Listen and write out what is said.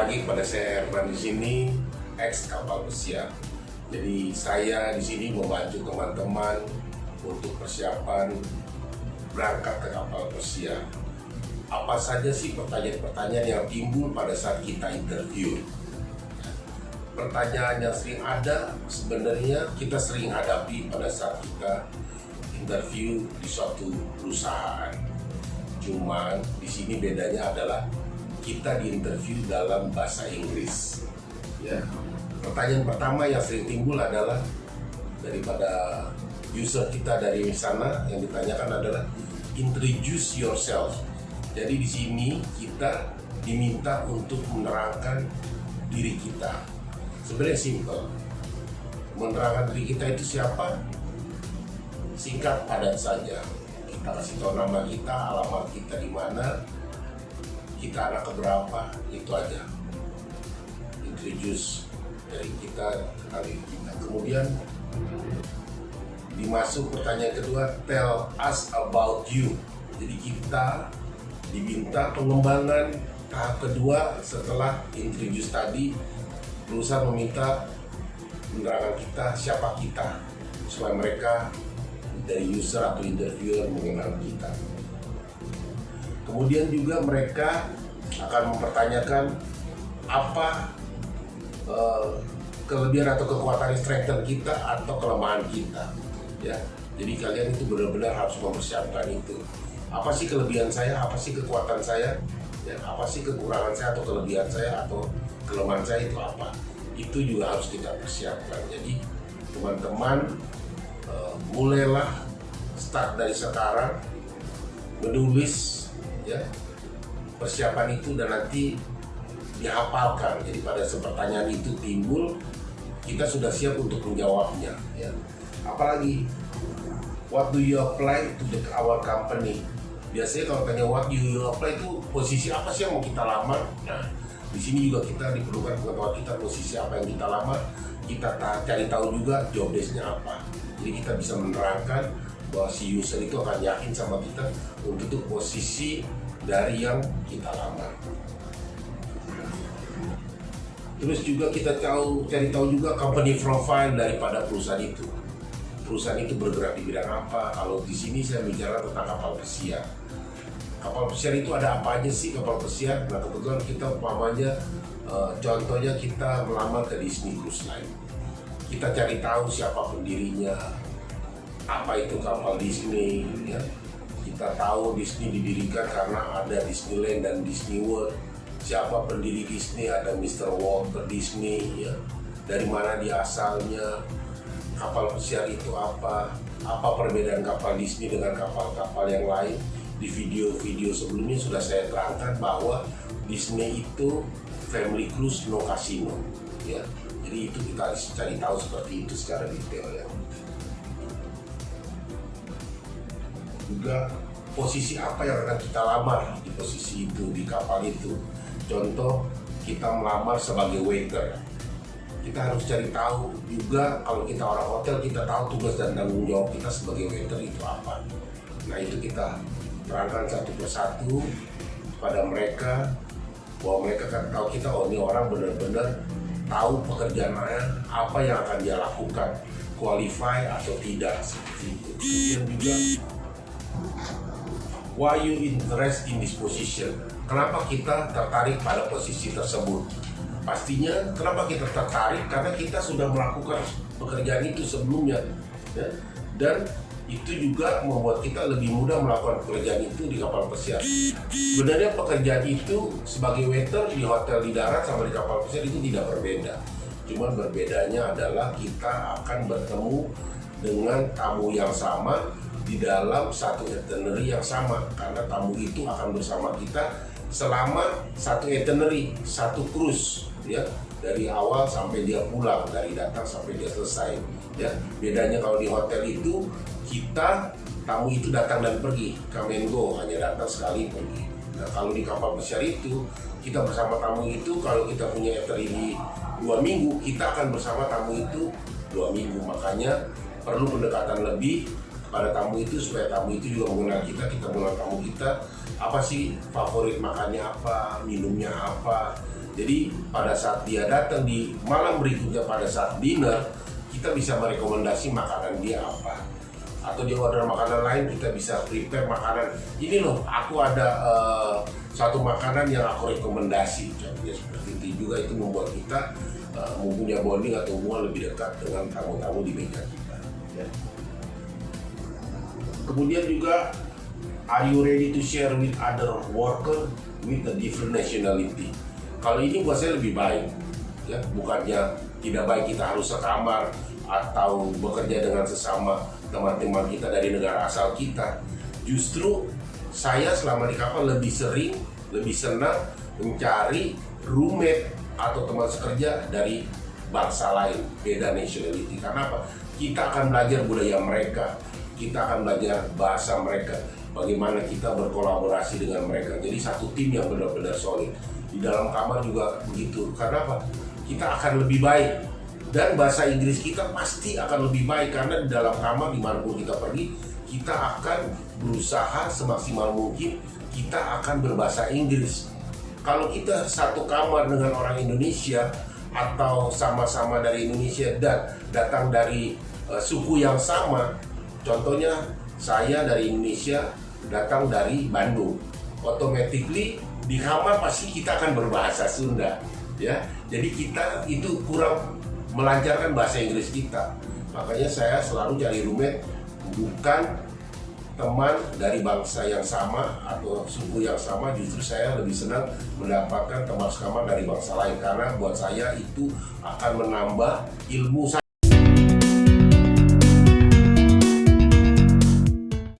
lagi kepada saya Herman di sini, ex kapal pesiar. Jadi saya di sini membantu teman-teman untuk persiapan berangkat ke kapal pesiar. Apa saja sih pertanyaan-pertanyaan yang timbul pada saat kita interview? Pertanyaan yang sering ada sebenarnya kita sering hadapi pada saat kita interview di suatu perusahaan. Cuman di sini bedanya adalah kita diinterview dalam bahasa Inggris. Ya. Pertanyaan pertama yang sering timbul adalah daripada user kita dari sana yang ditanyakan adalah introduce yourself. Jadi di sini kita diminta untuk menerangkan diri kita. Sebenarnya simple. Menerangkan diri kita itu siapa? Singkat padat saja. Kita kasih tahu nama kita, alamat kita di mana, kita anak keberapa, itu aja. Introduce dari kita kali kita. Kemudian dimasuk pertanyaan kedua, tell us about you. Jadi kita diminta pengembangan tahap kedua setelah introduce tadi. Perusahaan meminta menerangkan kita, siapa kita, supaya mereka dari user atau interviewer mengenal kita. Kemudian juga mereka akan mempertanyakan apa kelebihan atau kekuatan strength kita atau kelemahan kita. Ya, jadi kalian itu benar-benar harus mempersiapkan itu. Apa sih kelebihan saya? Apa sih kekuatan saya? Ya, apa sih kekurangan saya atau kelebihan saya atau kelemahan saya itu apa? Itu juga harus kita persiapkan. Jadi teman-teman mulailah start dari sekarang menulis ya persiapan itu dan nanti dihafalkan. Jadi pada pertanyaan itu timbul kita sudah siap untuk menjawabnya. Ya. Apalagi what do you apply to our company? Biasanya kalau tanya what do you apply itu posisi apa sih yang mau kita lamar? Nah, di sini juga kita diperlukan pengetahuan kita posisi apa yang kita lamar. Kita cari tahu juga job desk-nya apa. Jadi kita bisa menerangkan bahwa si user itu akan yakin sama kita untuk posisi dari yang kita lamar. Terus juga kita cari tahu juga company profile daripada perusahaan itu. Perusahaan itu bergerak di bidang apa? Kalau di sini saya bicara tentang kapal pesiar. Kapal pesiar itu ada apa aja sih kapal pesiar? Nah kebetulan kita umpamanya contohnya kita melamar ke Disney Cruise Line. Kita cari tahu siapa pendirinya, apa itu kapal Disney. Ya. Kita tahu Disney didirikan karena ada Disneyland dan Disney World. Siapa pendiri Disney? Ada Mr. Walter Disney. Ya. Dari mana dia asalnya? Kapal pesiar itu apa perbedaan kapal Disney dengan kapal-kapal yang lain. Di video-video sebelumnya sudah saya terangkan bahwa Disney itu family cruise no casino ya. Jadi itu kita harus cari tahu seperti itu secara detail ya. Juga posisi apa yang akan kita lamar di posisi itu di kapal itu. Contoh kita melamar sebagai waiter. Kita harus cari tahu juga kalau kita orang hotel kita tahu tugas dan tanggung jawab kita sebagai waiter itu apa. Nah itu kita terangkan satu persatu kepada mereka bahwa mereka akan tahu kita ini orang benar-benar tahu pekerjaannya apa yang akan dia lakukan, qualify atau tidak seperti itu. Kemudian juga why you interest in this position? Kenapa kita tertarik pada posisi tersebut? Pastinya kenapa kita tertarik karena kita sudah melakukan pekerjaan itu sebelumnya ya? Dan itu juga membuat kita lebih mudah melakukan pekerjaan itu di kapal pesiar. Sebenarnya pekerjaan itu sebagai waiter di hotel di darat sama di kapal pesiar itu tidak berbeda. Cuman berbedanya adalah kita akan bertemu dengan tamu yang sama di dalam satu itinerary yang sama. Karena tamu itu akan bersama kita selama satu itinerary, satu cruise ya. Dari awal sampai dia pulang, dari datang sampai dia selesai ya. Bedanya kalau di hotel itu kita tamu itu datang dan pergi, come and go, hanya datang sekali pergi. Nah kalau di kapal pesiar itu kita bersama tamu itu kalau kita punya itinerary 2 minggu kita akan bersama tamu itu 2 minggu. Makanya perlu pendekatan lebih pada tamu itu supaya tamu itu juga mengenal kita, kita mengenal tamu kita. Apa sih favorit makannya apa, minumnya apa. Jadi pada saat dia datang di malam berikutnya pada saat dinner, kita bisa merekomendasi makanan dia apa. Atau dia order makanan lain, kita bisa prepare makanan. Ini loh, aku ada satu makanan yang aku rekomendasi. Contohnya seperti itu juga, itu membuat kita mempunyai bonding atau hubungan lebih dekat dengan tamu-tamu di meja kita. Ya. Kemudian juga, are you ready to share with other worker with a different nationality? Kalau ini buat saya lebih baik, ya, bukannya tidak baik kita harus sekamar atau bekerja dengan sesama teman-teman kita dari negara asal kita. Justru saya selama di kapal lebih sering, lebih senang mencari roommate atau teman sekerja dari bangsa lain, beda nationality. Karena apa? Kita akan belajar budaya mereka, kita akan belajar bahasa mereka, bagaimana kita berkolaborasi dengan mereka. Jadi satu tim yang benar-benar solid. Di dalam kamar juga begitu. Karena apa? Kita akan lebih baik. Dan bahasa Inggris kita pasti akan lebih baik. Karena di dalam kamar dimanapun kita pergi, kita akan berusaha semaksimal mungkin kita akan berbahasa Inggris. Kalau kita satu kamar dengan orang Indonesia atau sama-sama dari Indonesia dan datang dari suku yang sama, contohnya saya dari Indonesia datang dari Bandung, automatically di kamar pasti kita akan berbahasa Sunda, ya. Jadi kita itu kurang melancarkan bahasa Inggris kita. Makanya saya selalu cari roommate bukan teman dari bangsa yang sama atau suku yang sama. Justru saya lebih senang mendapatkan teman sekamar dari bangsa lain, karena buat saya itu akan menambah ilmu saya.